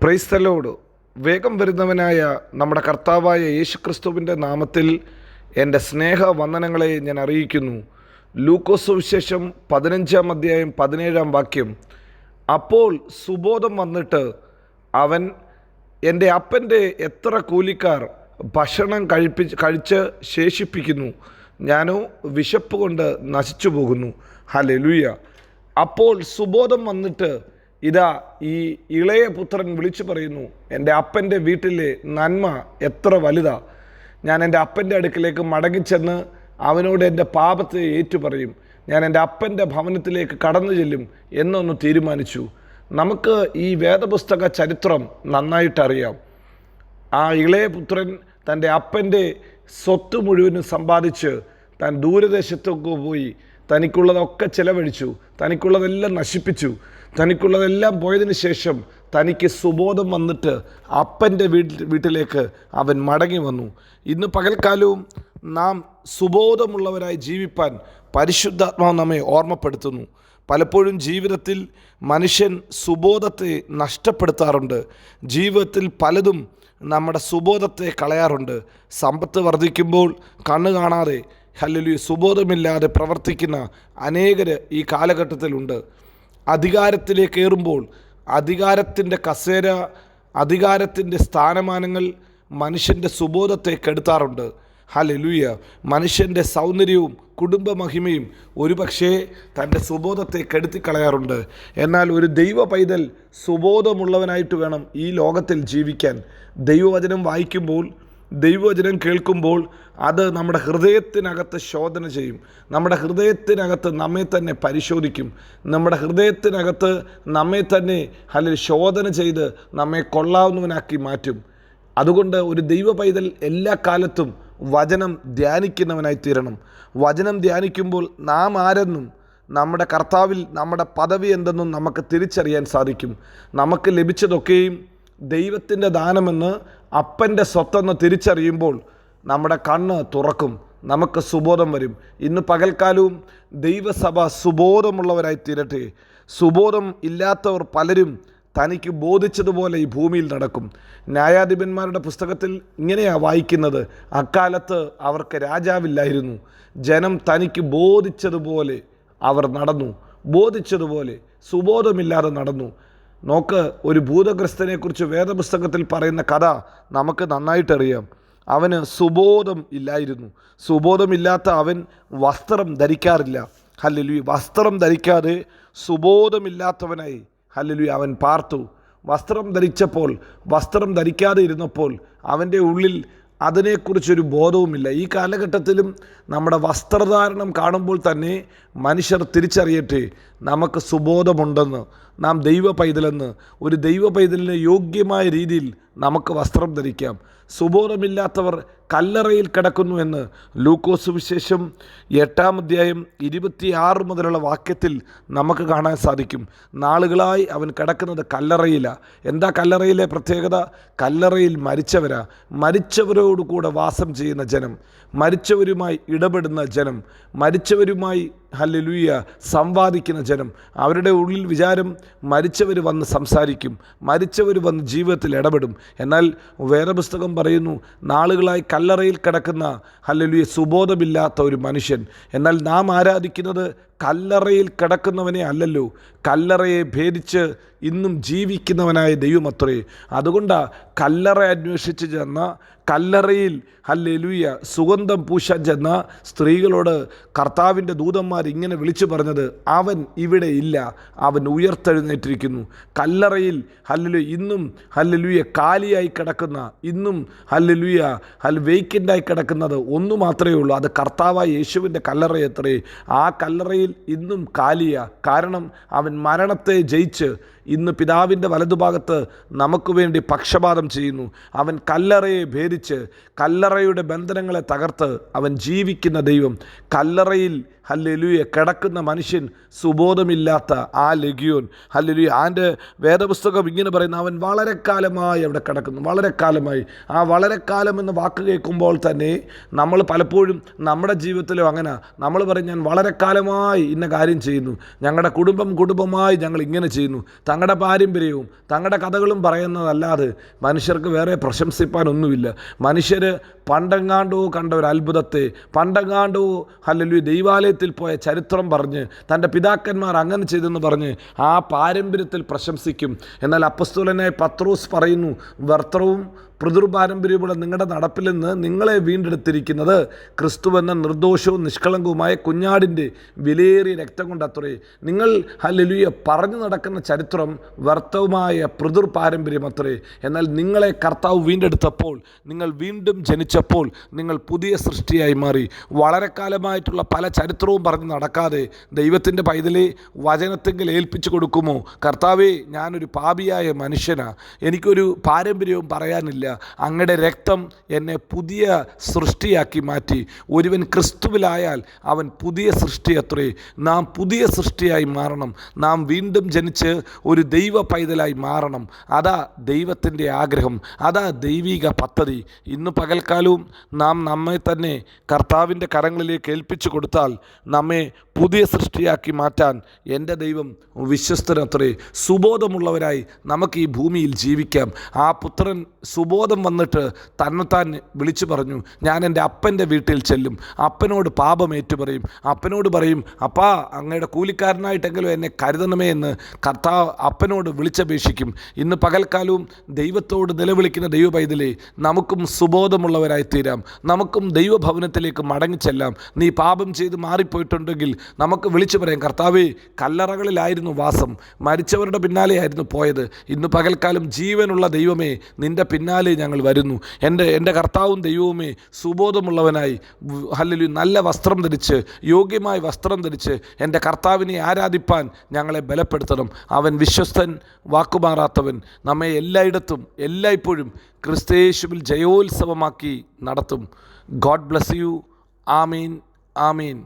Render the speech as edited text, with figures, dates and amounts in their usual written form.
Praise the Lord. വേഗം വരുന്നവനായ നമ്മുടെ കർത്താവായ യേശുക്രിസ്തുവിൻ്റെ നാമത്തിൽ എൻ്റെ സ്നേഹവന്ദനങ്ങളെ ഞാൻ അറിയിക്കുന്നു. ലൂക്കോസ് സുവിശേഷം 15-ാം അധ്യായം 17-ാം വാക്യം. അപ്പോൾ സുബോധം വന്നിട്ട് അവൻ, എൻ്റെ അപ്പൻ്റെ എത്ര കൂലിക്കാർ ഭക്ഷണം കഴിച്ച് ശേഷിപ്പിക്കുന്നു, ഞാനോ വിശപ്പ് കൊണ്ട് നശിച്ചു പോകുന്നു. ഹല്ലേലൂയ. അപ്പോൾ സുബോധം വന്നിട്ട് ഇതാ ഈ ഇളയ പുത്രൻ വിളിച്ചു പറയുന്നു, എൻ്റെ അപ്പൻ്റെ വീട്ടിലെ നന്മ എത്ര വലുതാ. ഞാൻ എൻ്റെ അപ്പൻ്റെ അടുക്കിലേക്ക് മടങ്ങിച്ചെന്ന് അവനോട് എൻ്റെ പാപത്തെ ഏറ്റുപറയും. ഞാൻ എൻ്റെ അപ്പൻ്റെ ഭവനത്തിലേക്ക് കടന്നു ചെല്ലും എന്നൊന്ന് തീരുമാനിച്ചു. നമുക്ക് ഈ വേദപുസ്തക ചരിത്രം നന്നായിട്ടറിയാം. ആ ഇളയ പുത്രൻ തൻ്റെ അപ്പൻ്റെ സ്വത്ത് മുഴുവനും സമ്പാദിച്ച് താൻ ദൂരദേശത്തൊക്കെ പോയി തനിക്കുള്ളതൊക്കെ ചെലവഴിച്ചു, തനിക്കുള്ളതെല്ലാം നശിപ്പിച്ചു. തനിക്കുള്ളതെല്ലാം പോയതിന് ശേഷം തനിക്ക് സുബോധം വന്നിട്ട് അപ്പൻ്റെ വീട്ടിലേക്ക് അവൻ മടങ്ങി വന്നു. ഇന്ന് പകൽക്കാലവും നാം സുബോധമുള്ളവരായി ജീവിപ്പാൻ പരിശുദ്ധാത്മാവ് നമ്മെ ഓർമ്മപ്പെടുത്തുന്നു. പലപ്പോഴും ജീവിതത്തിൽ മനുഷ്യൻ സുബോധത്തെ നഷ്ടപ്പെടുത്താറുണ്ട്. ജീവിതത്തിൽ പലതും നമ്മുടെ സുബോധത്തെ കളയാറുണ്ട്. സമ്പത്ത് വർദ്ധിക്കുമ്പോൾ കണ്ണ് കാണാതെ, ഹല്ലേലൂയ, സുബോധമില്ലാതെ പ്രവർത്തിക്കുന്ന അനേകര് ഈ കാലഘട്ടത്തിലുണ്ട്. അധികാരത്തിലേക്ക് ഏറുമ്പോൾ അധികാരത്തിൻ്റെ കസേര, അധികാരത്തിൻ്റെ സ്ഥാനമാനങ്ങൾ മനുഷ്യൻ്റെ സുബോധത്തെ കെടുത്താറുണ്ട്. ഹല്ലേലൂയ. മനുഷ്യൻ്റെ സൗന്ദര്യവും കുടുംബമഹിമയും ഒരുപക്ഷേ തൻ്റെ സുബോധത്തെ കെടുത്തിക്കളയാറുണ്ട്. എന്നാൽ ഒരു ദൈവ പൈതൽ സുബോധമുള്ളവനായിട്ട് വേണം ഈ ലോകത്തിൽ ജീവിക്കാൻ. ദൈവവചനം വായിക്കുമ്പോൾ, ദൈവവചനം കേൾക്കുമ്പോൾ അത് നമ്മുടെ ഹൃദയത്തിനകത്ത് ശോധന ചെയ്യും. നമ്മുടെ ഹൃദയത്തിനകത്ത് നമ്മെ തന്നെ പരിശോധിക്കും. നമ്മുടെ ഹൃദയത്തിനകത്ത് നമ്മെ തന്നെ ശോധന ചെയ്ത് നമ്മെ കൊള്ളാവുന്നവനാക്കി മാറ്റും. അതുകൊണ്ട് ഒരു ദൈവ പൈതൽ എല്ലാ കാലത്തും വചനം ധ്യാനിക്കുന്നവനായി തീരണം. വചനം ധ്യാനിക്കുമ്പോൾ നാം ആരെന്നും നമ്മുടെ കർത്താവിൽ നമ്മുടെ പദവി എന്തെന്നും നമുക്ക് തിരിച്ചറിയാൻ സാധിക്കും. നമുക്ക് ലഭിച്ചതൊക്കെയും ദൈവത്തിൻ്റെ ദാനമെന്ന്, അപ്പൻ്റെ സ്വത്തെന്ന് തിരിച്ചറിയുമ്പോൾ നമ്മുടെ കണ്ണ് തുറക്കും, നമുക്ക് സുബോധം വരും. ഇന്ന് പകൽക്കാലവും ദൈവസഭ സുബോധമുള്ളവരായി തീരട്ടെ. സുബോധം ഇല്ലാത്തവർ പലരും തനിക്ക് ബോധിച്ചതുപോലെ ഈ ഭൂമിയിൽ നടക്കും. ന്യായാധിപന്മാരുടെ പുസ്തകത്തിൽ ഇങ്ങനെയാണ് വായിക്കുന്നത്, അക്കാലത്ത് അവർക്ക് രാജാവില്ലായിരുന്നു. ജനം തനിക്ക് ബോധിച്ചതുപോലെ അവർ നടന്നു, ബോധിച്ചതുപോലെ സുബോധമില്ലാതെ നടന്നു. നോക്ക്, ഒരു ഭൂതഗ്രസ്തനെക്കുറിച്ച് വേദപുസ്തകത്തിൽ പറയുന്ന കഥ നമുക്ക് നന്നായിട്ടറിയാം. അവന് സുബോധം ഇല്ലായിരുന്നു. സുബോധമില്ലാത്ത അവൻ വസ്ത്രം ധരിക്കാറില്ല. ഹല്ലേലൂയ. വസ്ത്രം ധരിക്കാതെ സുബോധമില്ലാത്തവനായി ഹല്ലേലൂയ അവൻ പാർത്തു. വസ്ത്രം ധരിച്ചപ്പോൾ, വസ്ത്രം ധരിക്കാതെ ഇരുന്നപ്പോൾ അവൻ്റെ ഉള്ളിൽ അതിനെക്കുറിച്ചൊരു ബോധവുമില്ല. ഈ കാലഘട്ടത്തിലും നമ്മുടെ വസ്ത്രധാരണം കാണുമ്പോൾ തന്നെ മനുഷ്യർ തിരിച്ചറിയട്ടെ, നമുക്ക് സുബോധമുണ്ടെന്ന്, നാം ദൈവ പൈതലെന്ന്. ഒരു ദൈവ പൈതലിന് യോഗ്യമായ രീതിയിൽ നമുക്ക് വസ്ത്രം ധരിക്കാം. സുബോധമില്ലാത്തവർ കല്ലറയിൽ കിടക്കുന്നു എന്ന് ലൂക്കോസ് സുവിശേഷം 8-ാം അധ്യായം 26 മുതലുള്ള വാക്യത്തിൽ നമുക്ക് കാണാൻ സാധിക്കും. നാളുകളായി അവൻ കിടക്കുന്നത് കല്ലറയിലാണ്. എന്താ കല്ലറയിലെ പ്രത്യേകത? കല്ലറയിൽ മരിച്ചവരാ. മരിച്ചവരോടുകൂടെ വാസം ചെയ്യുന്ന ജനം, മരിച്ചവരുമായി ഇടപെടുന്ന ജനം, മരിച്ചവരുമായി ഹല്ലേലൂയ സംവാദിക്കുന്ന ജനം. അവരുടെ ഉള്ളിൽ വിചാരം മരിച്ചവർ വന്ന് സംസാരിക്കും, മരിച്ചവർ വന്ന് ജീവിതത്തിൽ ഇടപെടും. എന്നാൽ വേദപുസ്തകം പറയുന്നു, നാളുകളായി കല്ലറയിൽ കിടക്കുന്ന ഹല്ലേലൂയ സുബോധമില്ലാത്ത ഒരു മനുഷ്യൻ. എന്നാൽ നാം ആരാധിക്കുന്നത് കല്ലറയിൽ കിടക്കുന്നവനെ അല്ലല്ലോ, കല്ലറയെ ഭേദിച്ച് ഇന്നും ജീവിക്കുന്നവനായ ദൈവമത്രേ. അതുകൊണ്ടാണ് കല്ലറ അന്വേഷിച്ച് ചെന്ന, കല്ലറയിൽ ഹല്ലേലൂയ സുഗന്ധം പൂശാൻ ചെന്ന സ്ത്രീകളോട് കർത്താവിൻ്റെ ദൂതന്മാർ ഇങ്ങനെ വിളിച്ചു പറഞ്ഞത്, അവൻ ഇവിടെ ഇല്ല, അവൻ ഉയർത്തെഴുന്നേറ്റിരിക്കുന്നു. കല്ലറയിൽ ഹല്ലേലൂയ ഇന്നും ഹല്ലേലൂയ കാലിയായി കിടക്കുന്ന, ഇന്നും ഹല്ലേലൂയ വേക്കൻ്റായി കിടക്കുന്നത് ഒന്നു മാത്രമേ ഉള്ളൂ, അത് കർത്താവായ യേശുവിൻ്റെ കല്ലറയത്രേ. ആ കല്ലറയിൽ ഇന്നും കാലിയ. കാരണം അവൻ മരണത്തെ ജയിച്ച് ഇന്ന് പിതാവിൻ്റെ വലതുഭാഗത്ത് നമുക്ക് വേണ്ടി പക്ഷപാതം ചെയ്യുന്നു. അവൻ കല്ലറയെ ഭേദിച്ച്, കല്ലറയുടെ ബന്ധനങ്ങളെ തകർത്ത് അവൻ ജീവിക്കുന്ന ദൈവം. കല്ലറയിൽ ഹല്ലേലൂയ കിടക്കുന്ന മനുഷ്യൻ സുബോധമില്ലാത്ത ആ ലെഗിയോൻ ഹല്ലേലൂയ. ആൻ്റെ വേദപുസ്തകം ഇങ്ങനെ പറയുന്നു, അവൻ വളരെ കാലമായി അവിടെ കിടക്കുന്നു. വളരെ കാലമായി. ആ വളരെ കാലം എന്ന വാക്ക് കേൾക്കുമ്പോൾ തന്നെ നമ്മൾ പലപ്പോഴും നമ്മുടെ ജീവിതത്തിലും അങ്ങനെ നമ്മൾ പറയും, ഞാൻ വളരെ കാലമായി ഇന്ന കാര്യം ചെയ്യുന്നു, ഞങ്ങളുടെ കുടുംബമായി ഞങ്ങൾ ഇങ്ങനെ ചെയ്യുന്നു. തങ്ങളുടെ പാരമ്പര്യവും തങ്ങളുടെ കഥകളും പറയുന്നതല്ലാതെ മനുഷ്യർക്ക് വേറെ പ്രശംസിപ്പാനൊന്നുമില്ല. മനുഷ്യർ പണ്ടെങ്ങാണ്ടോ കണ്ട ഒരു അത്ഭുതത്തെ, പണ്ടെങ്ങാണ്ടോ ഹല്ലേലൂയ ദൈവാലയത്തിൽ പോയ ചരിത്രം പറഞ്ഞ് തൻ്റെ പിതാക്കന്മാർ അങ്ങനെ ചെയ്തെന്ന് പറഞ്ഞ് ആ പാരമ്പര്യത്തിൽ പ്രശംസിക്കും. എന്നാൽ അപ്പസ്തോലനായ പത്രോസ് പറയുന്നു, വ്യർത്ഥവും പിതൃപാരമ്പര്യമുള്ള നിങ്ങളുടെ നടപ്പിൽ നിന്ന് നിങ്ങളെ വീണ്ടെടുത്തിരിക്കുന്നത് ക്രിസ്തുവെന്ന നിർദോഷവും നിഷ്കളങ്കവുമായ കുഞ്ഞാടിൻ്റെ വിലയേറിയ രക്തം കൊണ്ടത്രേ. നിങ്ങൾ ഹല്ലേലൂയ പറഞ്ഞു നടക്കുന്ന ചരിത്രം വ്യർത്ഥവുമായ പിതൃപാരമ്പര്യം അത്രേ. എന്നാൽ നിങ്ങളെ കർത്താവ് വീണ്ടെടുത്തപ്പോൾ, നിങ്ങൾ വീണ്ടും ജനിച്ചപ്പോൾ നിങ്ങൾ പുതിയ സൃഷ്ടിയായി മാറി. വളരെ കാലമായിട്ടുള്ള പല ചരിത്രവും പറഞ്ഞ് നടക്കാതെ ദൈവത്തിൻ്റെ പൈതലെ വചനത്തെങ്കിൽ ഏൽപ്പിച്ചു കൊടുക്കുമോ? കർത്താവേ, ഞാനൊരു പാപിയായ മനുഷ്യനാണ്, എനിക്കൊരു പാരമ്പര്യവും പറയാനില്ല, അങ്ങയുടെ രക്തം എന്നെ പുതിയ സൃഷ്ടിയാക്കി മാറ്റി. ഒരുവൻ ക്രിസ്തുവിലായാൽ അവൻ പുതിയ സൃഷ്ടി അത്രേ. നാം പുതിയ സൃഷ്ടിയായി മാറണം. നാം വീണ്ടും ജനിച്ച് ഒരു ദൈവ പൈതലായി മാറണം. അതാ ദൈവത്തിൻ്റെ ആഗ്രഹം, അതാ ദൈവിക പദ്ധതി. ഇന്ന് പകൽക്കാലവും നാം നമ്മെ തന്നെ കർത്താവിൻ്റെ കരങ്ങളിലേക്ക് ഏൽപ്പിച്ചു കൊടുത്താൽ നമ്മെ പുതിയ സൃഷ്ടിയാക്കി മാറ്റാൻ എൻ്റെ ദൈവം വിശ്വസ്തനത്രേ. സുബോധമുള്ളവരായി നമുക്ക് ഈ ഭൂമിയിൽ ജീവിക്കാം. ആ പുത്രൻ സുബോധം വന്നിട്ട് തന്നെത്താൻ വിളിച്ചു പറഞ്ഞു, ഞാൻ എൻ്റെ അപ്പൻ്റെ വീട്ടിൽ ചെല്ലും, അപ്പനോട് പാപം ഏറ്റുപറയും, അപ്പനോട് പറയും, അപ്പാ അങ്ങയുടെ കൂലിക്കാരനായിട്ടെങ്കിലും എന്നെ കരുതണമേ എന്ന് കർത്താവ് അപ്പനോട് വിളിച്ചപേക്ഷിക്കും. ഇന്ന് പകൽക്കാലവും ദൈവത്തോട് നിലവിളിക്കുന്ന ദൈവ പൈതലേ, നമുക്കും സുബോധമുള്ളവരായി തീരാം. നമുക്കും ദൈവഭവനത്തിലേക്ക് മടങ്ങിച്ചെല്ലാം. നീ പാപം ചെയ്ത് മാറിപ്പോയിട്ടുണ്ടെങ്കിൽ നമുക്ക് വിളിച്ചു പറയാം, കർത്താവേ, കല്ലറകളിലായിരുന്നു വാസം, മരിച്ചവരുടെ പിന്നാലെയായിരുന്നു പോയത്. ഇന്ന് പകൽക്കാലം ജീവനുള്ള ദൈവമേ, നിൻ്റെ പിന്നാലെ ഞങ്ങൾ വരുന്നു. എൻ്റെ കർത്താവും ദൈവവുമേ, സുബോധമുള്ളവനായി ഹല്ലേലൂയ നല്ല വസ്ത്രം ധരിച്ച്, യോഗ്യമായ വസ്ത്രം ധരിച്ച് എൻ്റെ കർത്താവിനെ ആരാധിപ്പാൻ ഞങ്ങളെ ബലപ്പെടുത്തണം. അവൻ വിശ്വസ്തൻ, വാക്കുമാറാത്തവൻ, നമ്മെ എല്ലായിടത്തും എല്ലായ്പ്പോഴും ക്രിസ്തയേശുവിൽ ജയോത്സവമാക്കി നടത്തും. God bless you. Amin, Amin.